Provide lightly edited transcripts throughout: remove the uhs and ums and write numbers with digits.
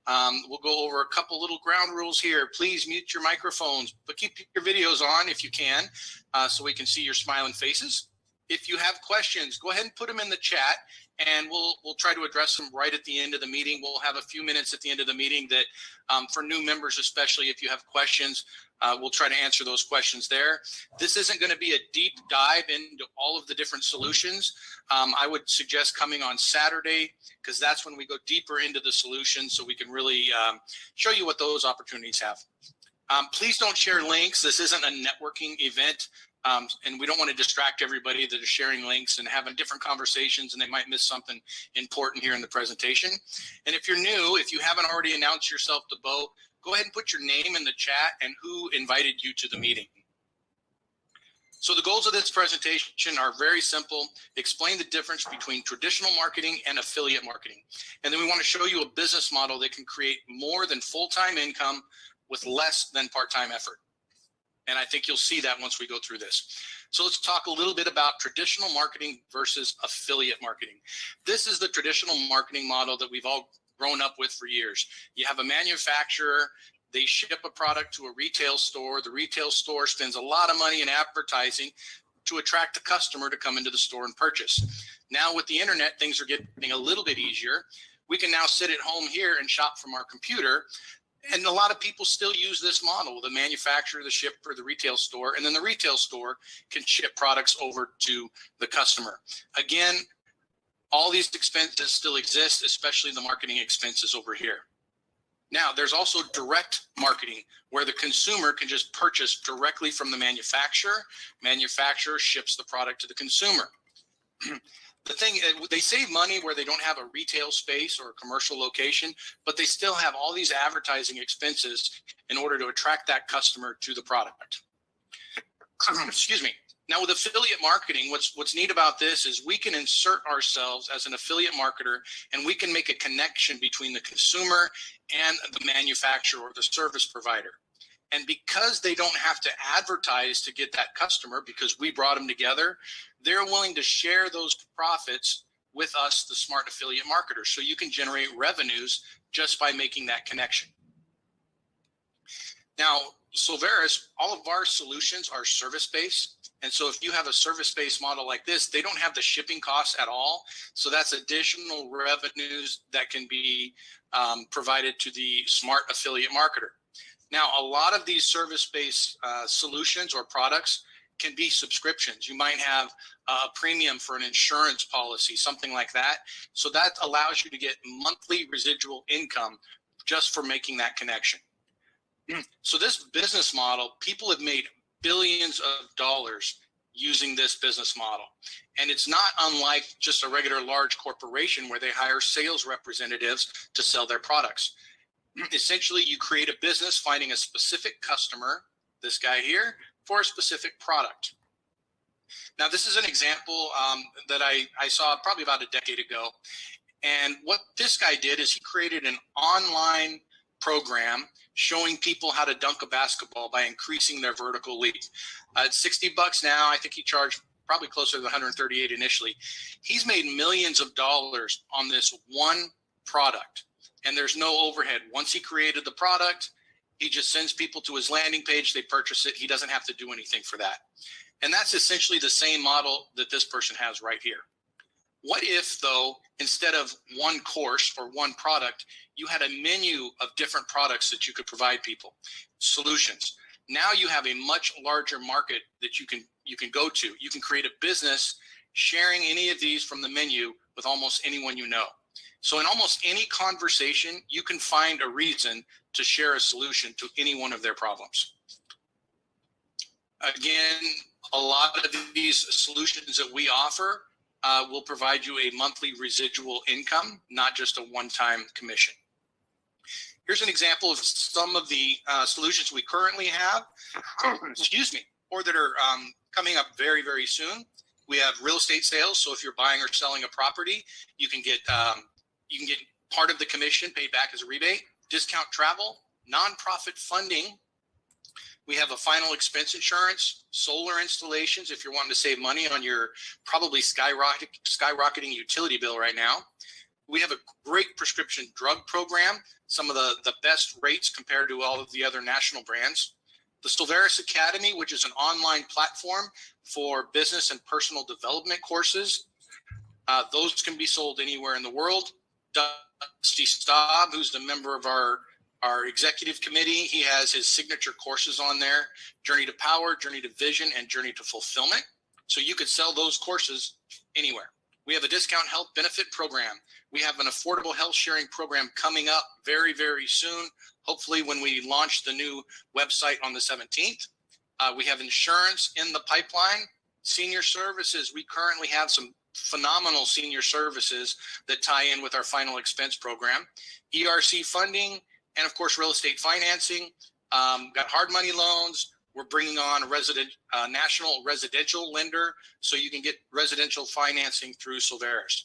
We'll go over a couple little ground rules here. Please mute your microphones, but keep your videos on if you can, so we can see your smiling faces. If you have questions, go ahead and put them in the chat, and we'll try to address them right at the end of the meeting. We'll have a few minutes at the end of the meeting that, for new members especially, if you have questions, we'll try to answer those questions there. This isn't going to be a deep dive into all of the different solutions. I would suggest coming on Saturday, because that's when we go deeper into the solutions, so we can really show you what those opportunities have. Please don't share links. This isn't a networking event. And we don't want to distract everybody that is sharing links and having different conversations, and they might miss something important here in the presentation. And if you're new, if you haven't already announced yourself to Bo, go ahead and put your name in the chat and who invited you to the meeting. So the goals of this presentation are very simple. Explain the difference between traditional marketing and affiliate marketing. And then we want to show you a business model that can create more than full-time income with less than part-time effort. And I think you'll see that once we go through this. So let's talk a little bit about traditional marketing versus affiliate marketing. This is the traditional marketing model that we've all grown up with for years. You have a manufacturer, they ship a product to a retail store. The retail store spends a lot of money in advertising to attract the customer to come into the store and purchase. Now with the internet, things are getting a little bit easier. We can now sit at home here and shop from our computer. And a lot of people still use this model, the manufacturer, the shipper, the retail store, and then the retail store can ship products over to the customer. Again, all these expenses still exist, especially the marketing expenses over here. Now, there's also direct marketing where the consumer can just purchase directly from the manufacturer. Manufacturer ships the product to the consumer. The thing, they save money where they don't have a retail space or a commercial location, but they still have all these advertising expenses in order to attract that customer to the product. Excuse me. Now with affiliate marketing, what's neat about this is we can insert ourselves as an affiliate marketer, and we can make a connection between the consumer and the manufacturer or the service provider. And because they don't have to advertise to get that customer, because we brought them together, they're willing to share those profits with us, the smart affiliate marketers. So you can generate revenues just by making that connection. Now, Solveres, all of our solutions are service-based. And so if you have a service-based model like this, they don't have the shipping costs at all. So that's additional revenues that can be provided to the smart affiliate marketer. Now, a lot of these service-based solutions or products can be subscriptions. You might have a premium for an insurance policy, something like that. So that allows you to get monthly residual income just for making that connection. So this business model, people have made billions of dollars using this business model. And it's not unlike just a regular large corporation where they hire sales representatives to sell their products. Essentially, you create a business finding a specific customer, this guy here, for a specific product. Now, this is an example that I saw probably about a decade ago. And what this guy did is he created an online program showing people how to dunk a basketball by increasing their vertical leap. It's $60 now. I think he charged probably closer to 138 initially. He's made millions of dollars on this one product, and there's no overhead. Once he created the product, he just sends people to his landing page, they purchase it. He doesn't have to do anything for that. And that's essentially the same model that this person has right here. What if, though, instead of one course or one product, you had a menu of different products that you could provide people, solutions? Now you have a much larger market that you can go to. You can create a business sharing any of these from the menu with almost anyone you know. So in almost any conversation, you can find a reason to share a solution to any one of their problems. Again, a lot of these solutions that we offer will provide you a monthly residual income, not just a one-time commission. Here's an example of some of the solutions we currently have, excuse me, or that are coming up very, very soon. We have real estate sales. So if you're buying or selling a property, you can get part of the commission paid back as a rebate. Discount travel, nonprofit funding. We have a final expense insurance, solar installations if you're wanting to save money on your probably skyrocketing utility bill right now. We have a great prescription drug program, some of the best rates compared to all of the other national brands. The Solveres Academy, which is an online platform for business and personal development courses. Those can be sold anywhere in the world. Dusty Staub, who's the member of our executive committee, he has his signature courses on there: Journey to Power, Journey to Vision, and Journey to Fulfillment. So you could sell those courses anywhere. We have a discount health benefit program. We have an affordable health sharing program coming up very, very soon, hopefully when we launch the new website on the 17th. We have insurance in the pipeline. Senior services, we currently have some phenomenal senior services that tie in with our final expense program. ERC funding, and of course, real estate financing. Got hard money loans. We're bringing on a national residential lender, so you can get residential financing through Solveres.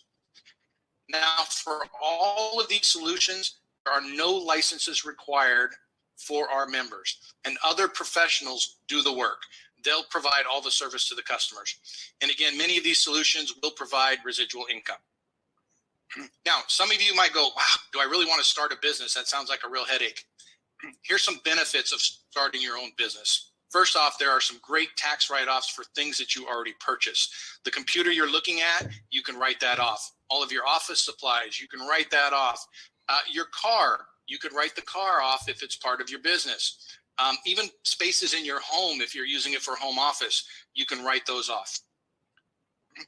Now, for all of these solutions, there are no licenses required for our members, and other professionals do the work. They'll provide all the service to the customers. And again, many of these solutions will provide residual income. Now, some of you might go, wow, do I really want to start a business? That sounds like a real headache. Here's some benefits of starting your own business. First off, there are some great tax write-offs for things that you already purchased. The computer you're looking at, you can write that off. All of your office supplies, you can write that off. Your car, you could write the car off if it's part of your business. Even spaces in your home, if you're using it for home office, you can write those off.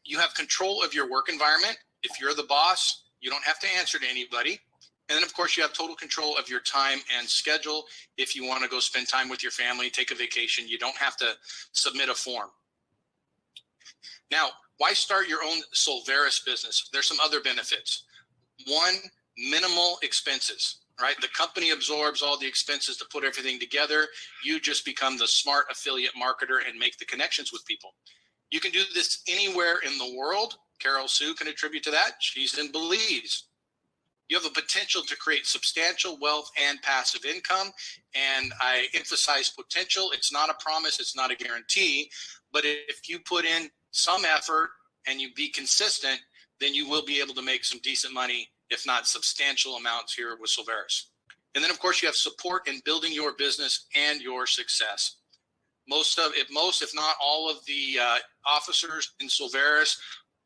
You have control of your work environment. If you're the boss, you don't have to answer to anybody. And then, of course, you have total control of your time and schedule. If you want to go spend time with your family, take a vacation, you don't have to submit a form. Now, why start your own Solveres business? There's some other benefits. One, minimal expenses, right? The company absorbs all the expenses to put everything together. You just become the smart affiliate marketer and make the connections with people. You can do this anywhere in the world. Carol Sue can attribute to that. She's in Belize. You have a potential to create substantial wealth and passive income. And I emphasize potential. It's not a promise. It's not a guarantee. But if you put in some effort and you be consistent, then you will be able to make some decent money, if not substantial amounts here with Solveres. And then, of course, you have support in building your business and your success. Most, if not all of the officers in Solveres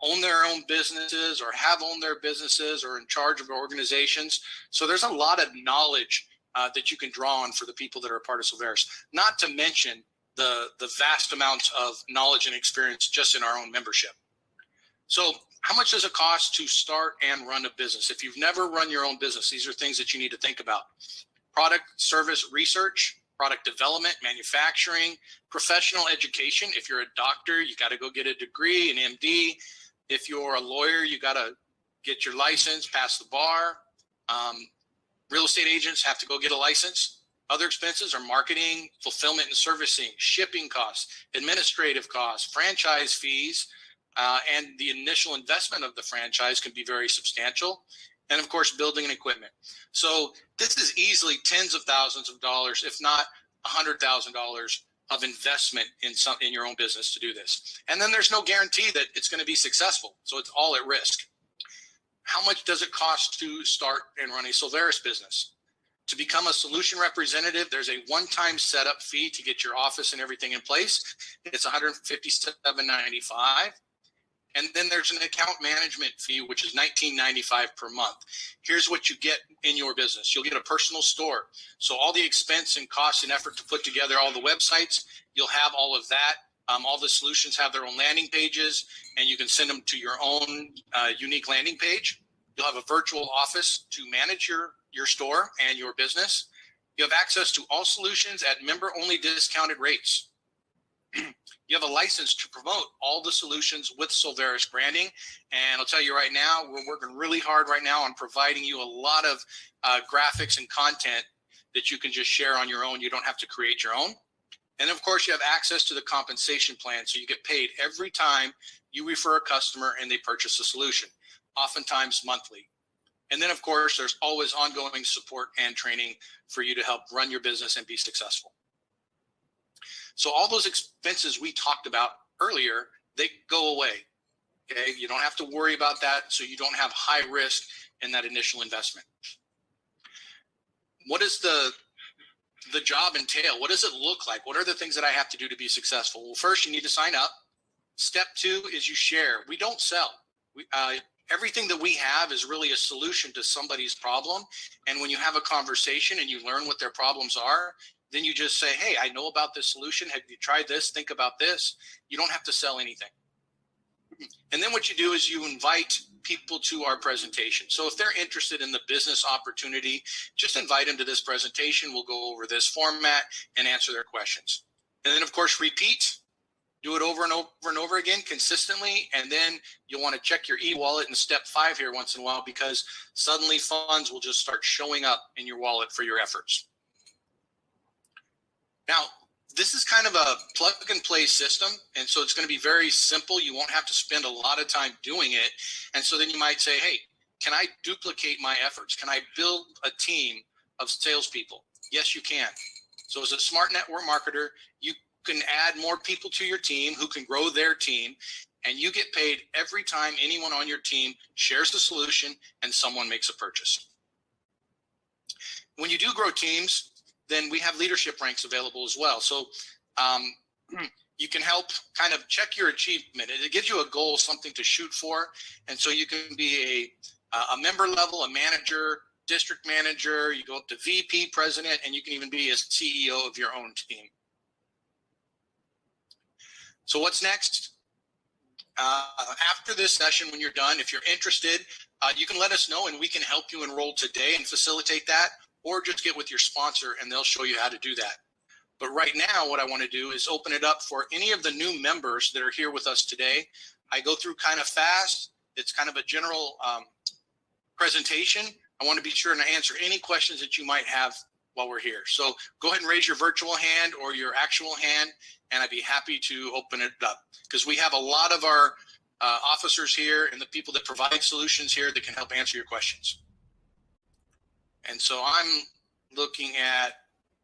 own their own businesses or have owned their businesses or in charge of organizations. So there's a lot of knowledge that you can draw on for the people that are a part of Solveres, not to mention the vast amounts of knowledge and experience just in our own membership. So how much does it cost to start and run a business? If you've never run your own business, these are things that you need to think about. Product, service, research, product development, manufacturing, professional education. If you're a doctor, you got to go get a degree, an MD. If you're a lawyer, you got to get your license, pass the bar. Real estate agents have to go get a license. Other expenses are marketing, fulfillment and servicing, shipping costs, administrative costs, franchise fees, and the initial investment of the franchise can be very substantial. And of course, building and equipment. So this is easily tens of thousands of dollars, if not $100,000 of investment in your own business to do this. And then there's no guarantee that it's going to be successful. So it's all at risk. How much does it cost to start and run a Solveres business? To become a solution representative, there's a one-time setup fee to get your office and everything in place. It's $157.95. And then there's an account management fee, which is $19.95 per month. Here's what you get in your business. You'll get a personal store. So all the expense and cost and effort to put together all the websites, you'll have all of that. All the solutions have their own landing pages, and you can send them to your own unique landing page. You'll have a virtual office to manage your store and your business. You have access to all solutions at member-only discounted rates. You have a license to promote all the solutions with Solveres branding. And I'll tell you right now, we're working really hard right now on providing you a lot of graphics and content that you can just share on your own. You don't have to create your own. And of course, you have access to the compensation plan. So you get paid every time you refer a customer and they purchase a solution, oftentimes monthly. And then, of course, there's always ongoing support and training for you to help run your business and be successful. So all those expenses we talked about earlier, they go away. Okay, you don't have to worry about that, so you don't have high risk in that initial investment. What does the job entail? What does it look like? What are the things that I have to do to be successful? Well, first, you need to sign up. Step 2 is you share. We don't sell. Everything that we have is really a solution to somebody's problem. And when you have a conversation and you learn what their problems are, then you just say, hey, I know about this solution. Have you tried this? Think about this. You don't have to sell anything. And then what you do is you invite people to our presentation. So if they're interested in the business opportunity, just invite them to this presentation. We'll go over this format and answer their questions. And then, of course, repeat. Do it over and over and over again consistently. And then you'll want to check your e-wallet in step 5 here once in a while, because suddenly funds will just start showing up in your wallet for your efforts. Now, this is kind of a plug and play system. And so it's going to be very simple. You won't have to spend a lot of time doing it. And so then you might say, hey, can I duplicate my efforts? Can I build a team of salespeople? Yes, you can. So as a smart network marketer, you can add more people to your team who can grow their team, and you get paid every time anyone on your team shares the solution and someone makes a purchase. When you do grow teams, then we have leadership ranks available as well. So you can help kind of check your achievement. It gives you a goal, something to shoot for. And so you can be a member level, a manager, district manager, you go up to VP, president, and you can even be a CEO of your own team. So what's next? After this session, when you're done, if you're interested, you can let us know and we can help you enroll today and facilitate that, or just get with your sponsor and they'll show you how to do that. But right now, what I want to do is open it up for any of the new members that are here with us today. I go through kind of fast. It's kind of a general presentation. I want to be sure to answer any questions that you might have while we're here. So go ahead and raise your virtual hand or your actual hand, and I'd be happy to open it up, because we have a lot of our officers here and the people that provide solutions here that can help answer your questions. And so I'm looking at,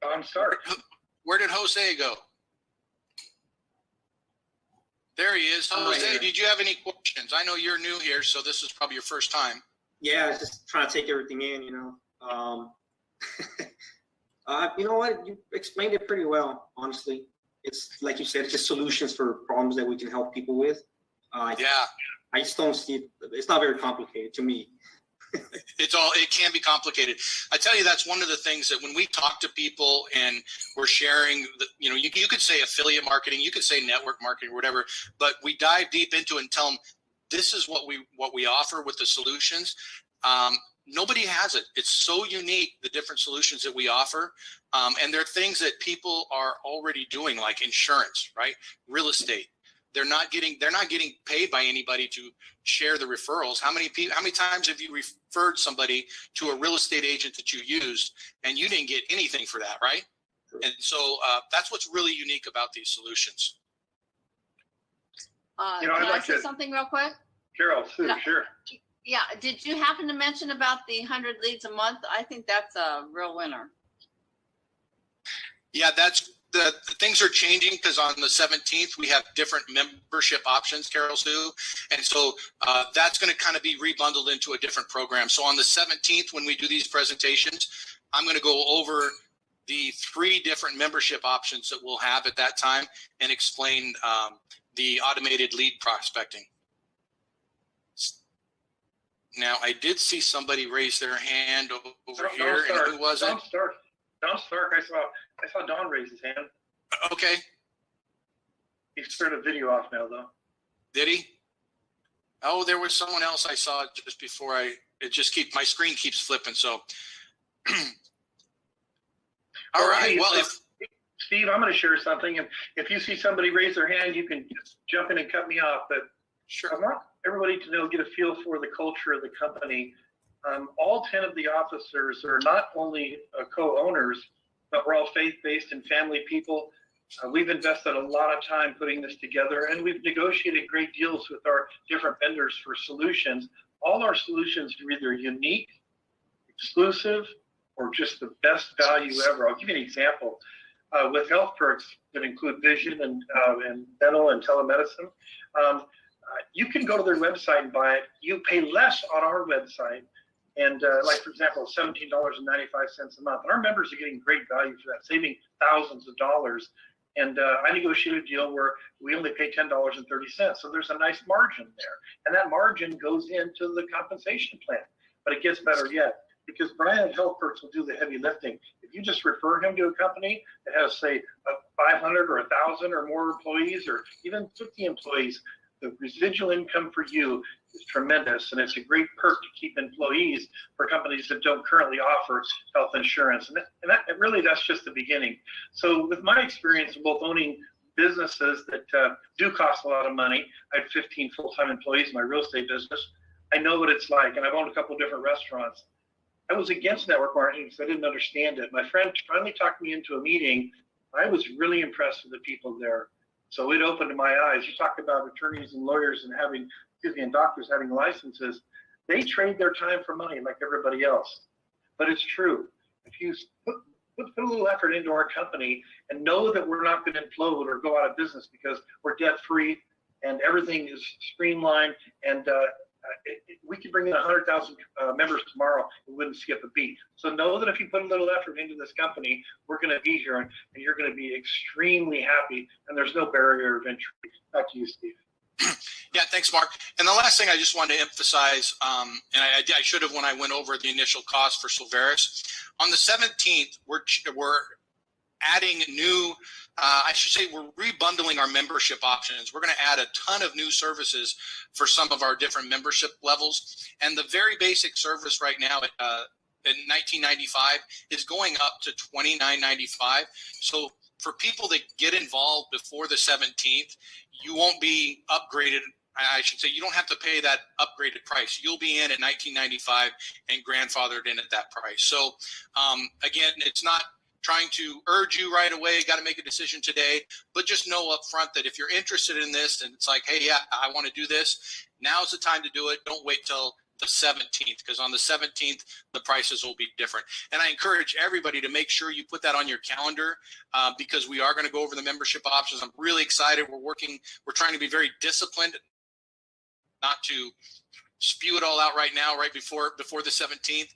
I'm sorry. Where did Jose go? There he is. Jose, did you have any questions? I know you're new here, so this is probably your first time. Yeah, I was just trying to take everything in, you know. You know what? You explained it pretty well, honestly. It's like you said, it's just solutions for problems that we can help people with. Yeah. I just don't see it. It's not very complicated to me. It can be complicated. I tell you, that's one of the things that when we talk to people and we're sharing, you could say affiliate marketing, you could say network marketing, or whatever, but we dive deep into it and tell them this is what we offer with the solutions. Nobody has it. It's so unique, the different solutions that we offer. And there are things that people are already doing, like insurance, right? Real estate. They're not getting paid by anybody to share the referrals. How many times have you referred somebody to a real estate agent that you used and you didn't get anything for that, right? And so that's what's really unique about these solutions. Can I say something real quick? Carol, sure. Yeah, did you happen to mention about the 100 leads a month? I think that's a real winner. Yeah, the things are changing, because on the 17th we have different membership options, Carol Sue, and so that's going to kind of be rebundled into a different program. So on the 17th, when we do these presentations, I'm going to go over the 3 different membership options that we'll have at that time and explain the automated lead prospecting. Now, I did see somebody raise their hand over here, and who was it? Don Stark. I saw Don raise his hand. Okay. He's turned the video off now, though. Did he? Oh, there was someone else I saw just before my screen keeps flipping. So, all right. Well, Steve, I'm going to share something. And if you see somebody raise their hand, you can just jump in and cut me off. But sure. I want everybody to get a feel for the culture of the company. All 10 of the officers are not only co-owners, but we're all faith-based and family people. We've invested a lot of time putting this together, and we've negotiated great deals with our different vendors for solutions. All our solutions are either unique, exclusive, or just the best value ever. I'll give you an example. With health perks that include vision and dental and telemedicine, You can go to their website and buy it. You pay less on our website. And like, for example, $17.95 a month. Our members are getting great value for that, saving thousands of dollars. And I negotiated a deal where we only pay $10.30. So there's a nice margin there. And that margin goes into the compensation plan. But it gets better yet, because Brian Health Perks will do the heavy lifting. If you just refer him to a company that has, say, 500 or 1,000 or more employees, or even 50 employees, the residual income for you is tremendous, and it's a great perk to keep employees for companies that don't currently offer health insurance. And really, that's just the beginning. So with my experience of both owning businesses that do cost a lot of money, I have 15 full-time employees in my real estate business. I know what it's like, and I've owned a couple of different restaurants. I was against network marketing because I didn't understand it. My friend finally talked me into a meeting. I was really impressed with the people there. So it opened my eyes. You talk about attorneys and lawyers and and doctors having licenses. They trade their time for money like everybody else. But it's true. If you put a little effort into our company and know that we're not going to implode or go out of business because we're debt free and everything is streamlined, and we could bring in 100,000 members tomorrow and wouldn't skip a beat. So know that if you put a little effort into this company, we're going to be here, and you're going to be extremely happy, and there's no barrier of entry. Back to you, Steve. Yeah, thanks, Mark. And the last thing I just wanted to emphasize, and I should have when I went over the initial cost for Solveres. On the 17th, we're adding new, I should say we're rebundling our membership options. We're going to add a ton of new services for some of our different membership levels. And the very basic service right now at $19.95 is going up to $29.95. So for people that get involved before the 17th, you won't be upgraded. I should say you don't have to pay that upgraded price. You'll be in at $19.95 and grandfathered in at that price. So again, it's not trying to urge you right away, got to make a decision today, but just know up front that if you're interested in this and it's like, hey, yeah, I want to do this, now's the time to do it. Don't wait till the 17th, because on the 17th, the prices will be different. And I encourage everybody to make sure you put that on your calendar because we are going to go over the membership options. I'm really excited. We're trying to be very disciplined, not to spew it all out right now, right before the 17th,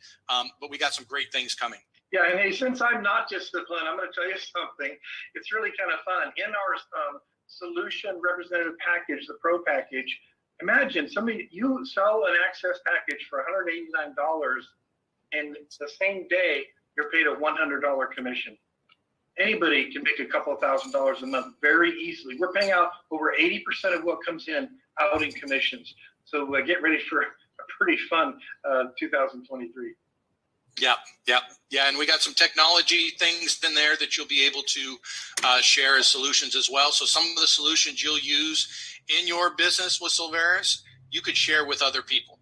but we got some great things coming. Yeah, and hey, since I'm not disciplined, I'm going to tell you something. It's really kind of fun. In our solution representative package, the pro package, imagine you sell an access package for $189, and the same day you're paid a $100 commission. Anybody can make a couple of $1,000s a month very easily. We're paying out over 80% of what comes in out in commissions. So get ready for a pretty fun 2023. Yeah. And we got some technology things in there that you'll be able to share as solutions as well. So some of the solutions you'll use in your business with Solveres, you could share with other people.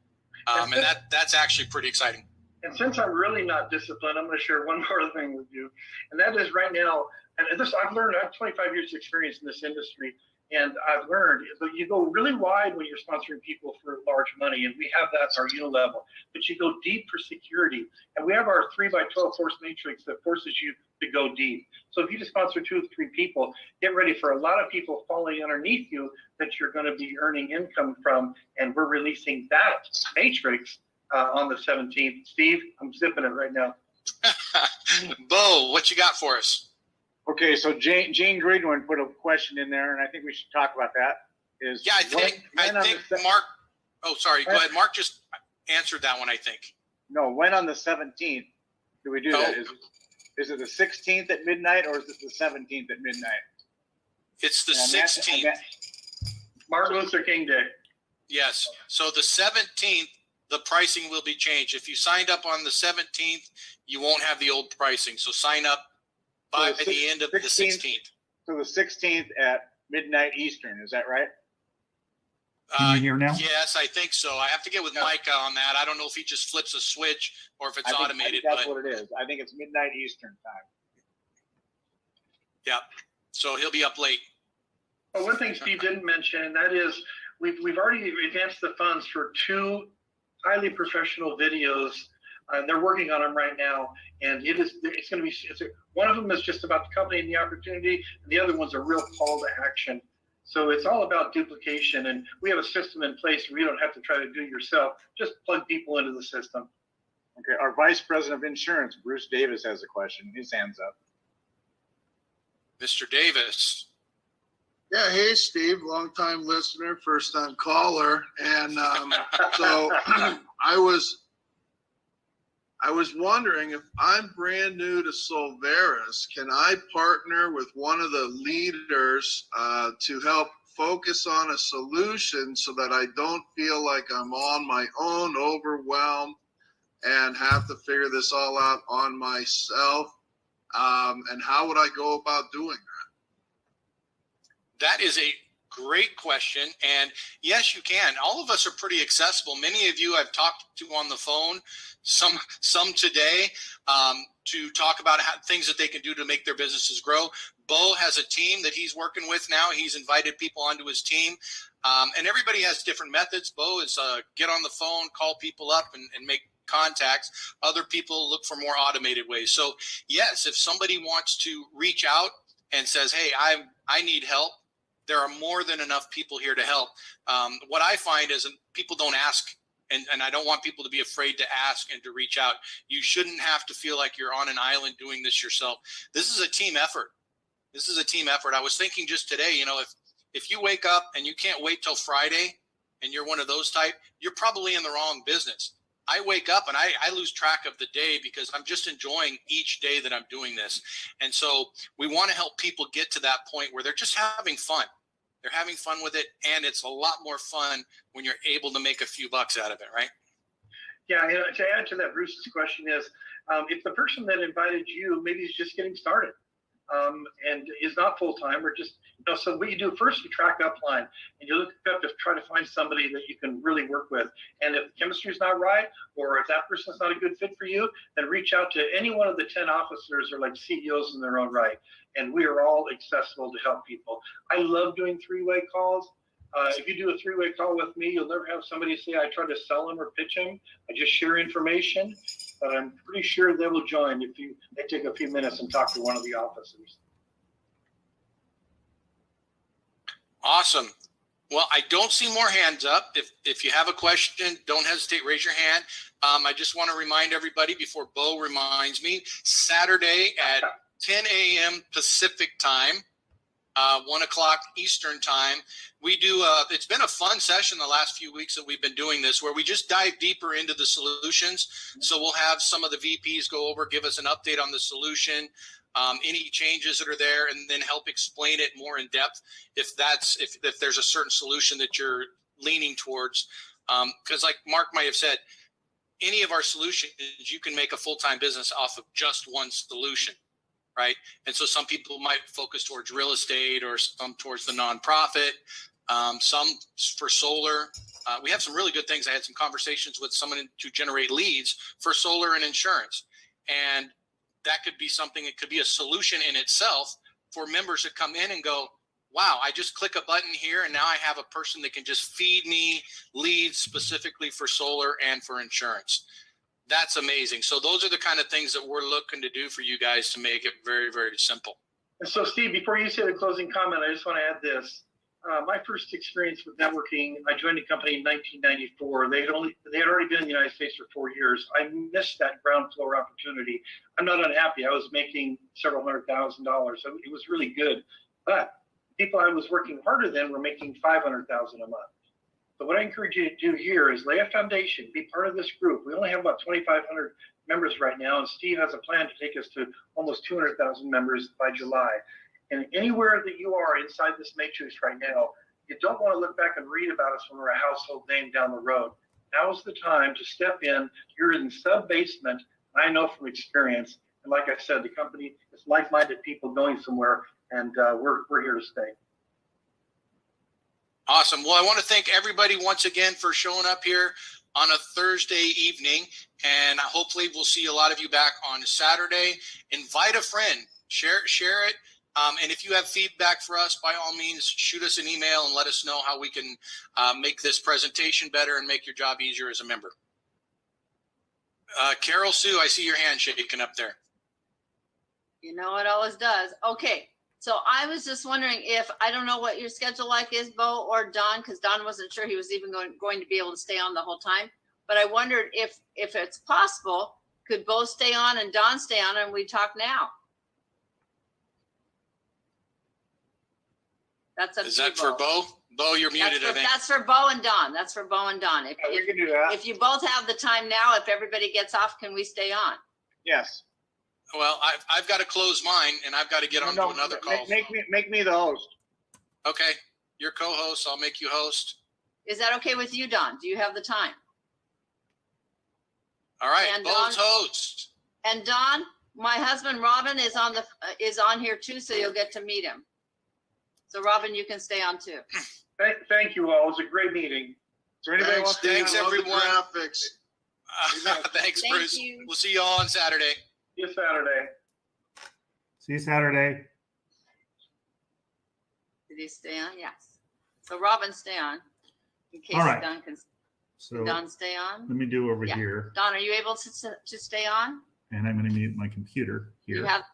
And that's actually pretty exciting. And since I'm really not disciplined, I'm going to share one more thing with you. And that is right now, and this I've learned, I have 25 years experience in this industry. And I've learned that you go really wide when you're sponsoring people for large money, and we have that at our unit level. But you go deep for security, and we have our 3x12 force matrix that forces you to go deep. So if you just sponsor 2 or 3 people, get ready for a lot of people falling underneath you that you're going to be earning income from, and we're releasing that matrix on the 17th. Steve, I'm zipping it right now. Bo, what you got for us? Okay, so Gene Greenwood put a question in there, and I think we should talk about that. I think Mark. Oh, sorry. Go ahead. Mark just answered that one, I think. No, when on the 17th do we do that? Is it the 16th at midnight, or is it the 17th at midnight? It's the 16th. Martin Luther King Day. Yes. So the 17th, the pricing will be changed. If you signed up on the 17th, you won't have the old pricing. So sign up by the end of the 16th. So the 16th at midnight Eastern, is that right? Can you hear now? Yes, I think so. I have to get with Micah on that. I don't know if he just flips a switch or if it's automated. I think that's what it is. I think it's midnight Eastern time. Yeah. So he'll be up late. Well, one thing Steve didn't mention, that is we've already advanced the funds for 2 highly professional videos. They're working on them right now, and it's going to be one of them is just about the company and the opportunity, and the other one's a real call to action. So it's all about duplication, and we have a system in place where you don't have to try to do it yourself. Just plug people into the system. Okay, our Vice President of Insurance, Bruce Davis, has a question. His hand's up. Mr. Davis. Yeah, hey Steve, long-time listener, first-time caller, and so I was wondering if I'm brand new to Solveres, can I partner with one of the leaders to help focus on a solution so that I don't feel like I'm on my own, overwhelmed, and have to figure this all out on myself? And how would I go about doing that? That is a great question. And yes, you can. All of us are pretty accessible. Many of you I've talked to on the phone, some today, to talk about things that they can do to make their businesses grow. Bo has a team that he's working with now. He's invited people onto his team. And everybody has different methods. Bo is get on the phone, call people up, and make contacts. Other people look for more automated ways. So yes, if somebody wants to reach out and says, hey, I need help, there are more than enough people here to help. What I find is people don't ask, and I don't want people to be afraid to ask and to reach out. You shouldn't have to feel like you're on an island doing this yourself. This is a team effort. This is a team effort. I was thinking just today, if you wake up and you can't wait till Friday and you're one of those type, you're probably in the wrong business. I wake up and I lose track of the day because I'm just enjoying each day that I'm doing this. And so we want to help people get to that point where they're just having fun. They're having fun with it. And it's a lot more fun when you're able to make a few bucks out of it, right? Yeah, to add to that, Bruce's question is, if the person that invited you maybe is just getting started and is not full-time or just, so what you do first, you track upline and you look up to try to find somebody that you can really work with. And if the chemistry is not right, or if that person's not a good fit for you, then reach out to any one of the 10 officers or like CEOs in their own right. And we are all accessible to help people. I love doing three-way calls. If you do a three-way call with me, you'll never have somebody say, I try to sell them or pitch them. I just share information, but I'm pretty sure they will join if they take a few minutes and talk to one of the officers. Awesome. Well, I don't see more hands up. If you have a question, don't hesitate, raise your hand. I just want to remind everybody before Bo reminds me, Saturday at 10 a.m. Pacific time, 1 o'clock Eastern time, we do, it's been a fun session the last few weeks that we've been doing this, where we just dive deeper into the solutions. So we'll have some of the VPs go over, give us an update on the solution, any changes that are there, and then help explain it more in depth if there's a certain solution that you're leaning towards. Because like Mark might have said, any of our solutions, you can make a full-time business off of just one solution, right? And so some people might focus towards real estate, or some towards the nonprofit, some for solar. We have some really good things. I had some conversations with someone to generate leads for solar and insurance. And that could be something, it could be a solution in itself for members that come in and go, wow, I just click a button here and now I have a person that can just feed me leads specifically for solar and for insurance. That's amazing. So those are the kind of things that we're looking to do for you guys to make it very, very simple. And so Steve, before you say the closing comment, I just want to add this. My first experience with networking, I joined a company in 1994. They had already been in the United States for 4 years. I missed that ground floor opportunity. I'm not unhappy. I was making several $100,000. So it was really good. But people I was working harder than were making $500,000 a month. So what I encourage you to do here is lay a foundation, be part of this group. We only have about 2,500 members right now, and Steve has a plan to take us to almost 200,000 members by July. And anywhere that you are inside this matrix right now, you don't want to look back and read about us when we're a household name down the road. Now is the time to step in. You're in the sub-basement. I know from experience. And like I said, the company is like-minded people going somewhere, and we're here to stay. Awesome. Well, I want to thank everybody once again for showing up here on a Thursday evening. And hopefully we'll see a lot of you back on Saturday. Invite a friend. Share it. And if you have feedback for us, by all means, shoot us an email and let us know how we can make this presentation better and make your job easier as a member. Carol Sue, I see your hand shaking up there. You know, it always does. Okay. So I was just wondering if, I don't know what your schedule like is, Bo or Don, because Don wasn't sure he was even going to be able to stay on the whole time. But I wondered if it's possible, could Bo stay on and Don stay on and we talk now? That's up Is to you, that for Bo? Bo, you're muted, I think. That's for Bo and Don. That's for Bo and Don. Yeah, we can do that. If you both have the time now, if everybody gets off, can we stay on? Yes. Well, I've got to close mine and I've got to get on to another call. Make me the host. Okay, you're co-host. I'll make you host. Is that okay with you, Don? Do you have the time? All right, And Bo's Don- host. And Don, my husband Robin is on here too, so you'll get to meet him. So Robin, you can stay on too. Thank you all. It was a great meeting. Is there anybody wants to? Thanks, I love the everyone. graphics. Thanks, Thank Bruce. you. We'll see you all on Saturday. See you Saturday. See you Saturday. Did he stay on? Yes. So Robin, stay on. In case All right. Don can So Don stay on. let me do over Yeah. here, Don, are you able to stay on? and I'm going to mute my computer here. You have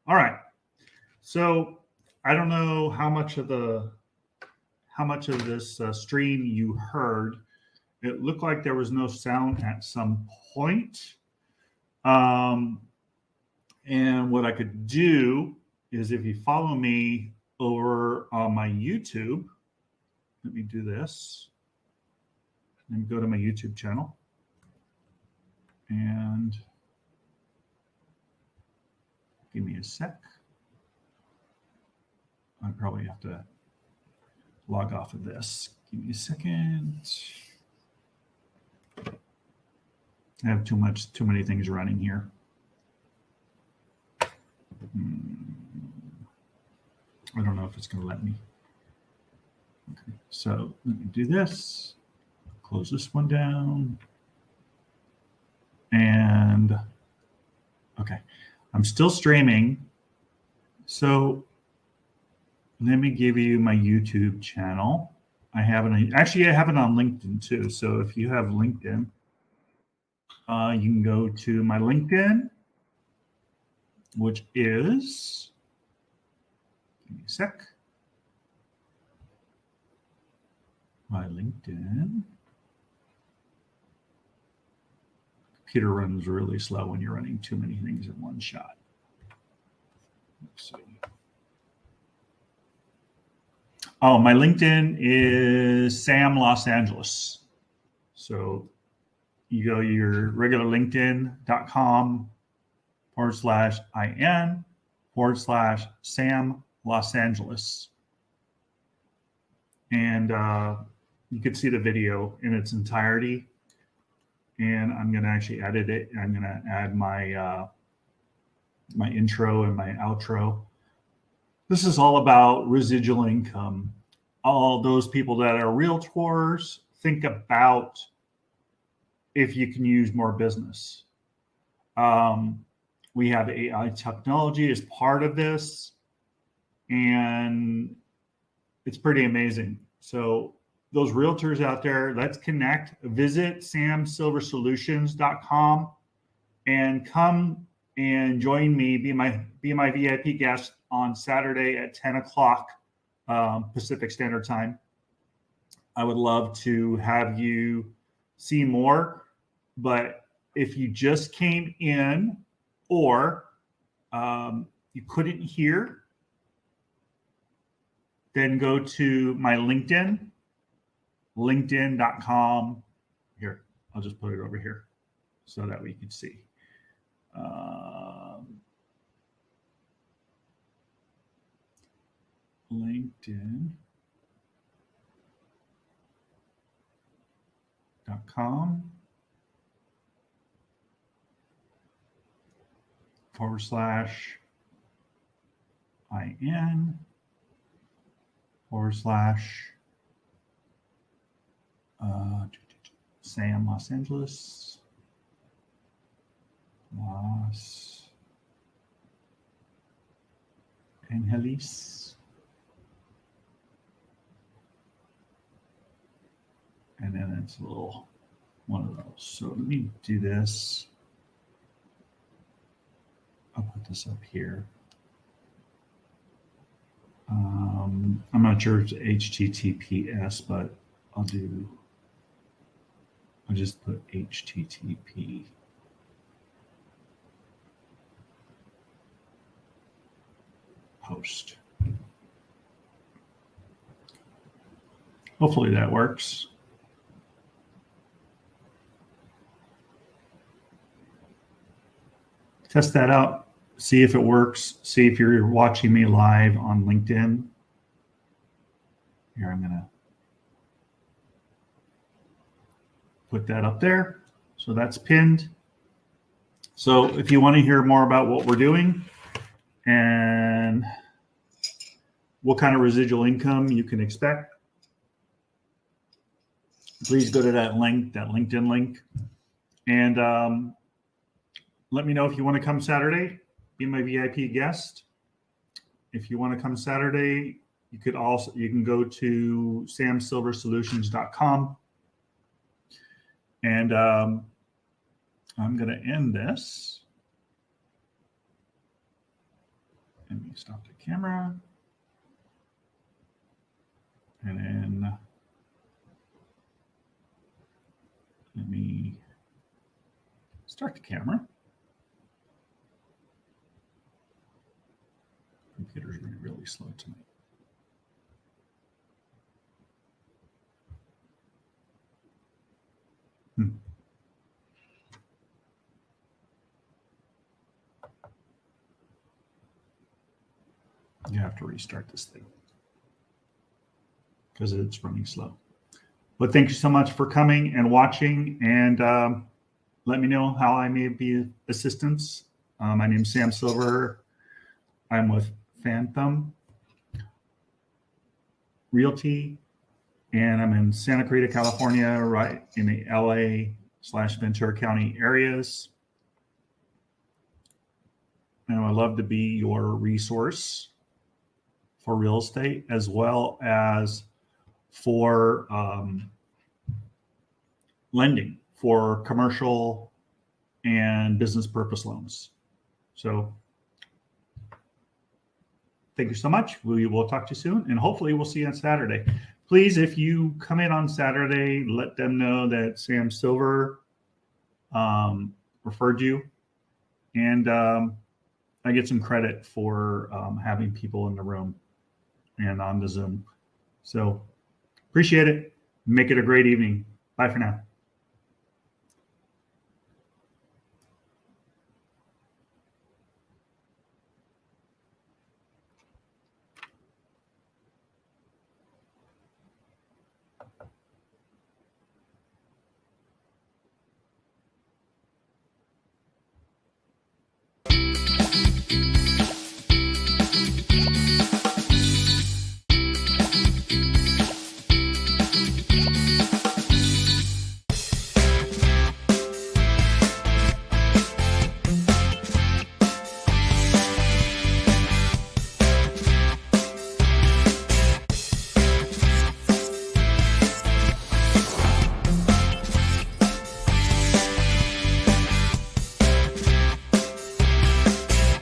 All right. So I don't know how much of this stream you heard. It looked like there was no sound at some point. And what I could do is, if you follow me over on my YouTube, let me do this. And go to my YouTube channel. And give me a sec. I probably have to log off of this. Give me a second. I have too many things running here. I don't know if it's going to let me. Okay, so let me do this. Close this one down. And okay, I'm still streaming. So let me give you my YouTube channel. I have it on LinkedIn too. So if you have LinkedIn, you can go to my LinkedIn, which is, give me a sec. My LinkedIn. Computer runs really slow when you're running too many things in one shot. Let's see. Oh, my LinkedIn is Sam Los Angeles. So you go to your regular LinkedIn.com/IN/Sam Los Angeles. And you could see the video in its entirety. And I'm going to actually edit it. I'm going to add my my intro and my outro. This is all about residual income. All those people that are realtors, think about if you can use more business. We have AI technology as part of this, and it's pretty amazing. So those realtors out there, let's connect. Visit samsilversolutions.com and come and join me. Be my VIP guest on Saturday at 10 o'clock Pacific Standard Time. I would love to have you see more. But if you just came in or you couldn't hear, then go to my LinkedIn, linkedin.com. Here, I'll just put it over here so that we can see. LinkedIn.com /IN / Sam Los Angeles. Los Angeles. And then it's a little one of those. So let me do this. I'll put this up here. I'm not sure if it's HTTPS, but I'll just put HTTP. Post. Hopefully that works. Test that out. See if it works. See if you're watching me live on LinkedIn. Here, I'm going to put that up there. So that's pinned. So if you want to hear more about what we're doing and what kind of residual income you can expect, please go to that link, that LinkedIn link, and let me know if you want to come Saturday, be my VIP guest. If you want to come Saturday, you can go to samsilversolutions.com. And I'm going to end this. Let me stop the camera. And then let me start the camera. Computer's really slow tonight. You have to restart this thing because it's running slow. But thank you so much for coming and watching, and let me know how I may be of assistance. My name is Sam Silver. I'm with Phantom Realty, and I'm in Santa Clarita, California, right in the LA/Ventura County areas. And I would love to be your resource for real estate, as well as for lending for commercial and business purpose loans. So thank you so much. We will talk to you soon, and hopefully we'll see you on Saturday. Please, if you come in on Saturday, let them know that Sam Silver referred you, and I get some credit for having people in the room and on the Zoom. So appreciate it. Make it a great evening. Bye for now.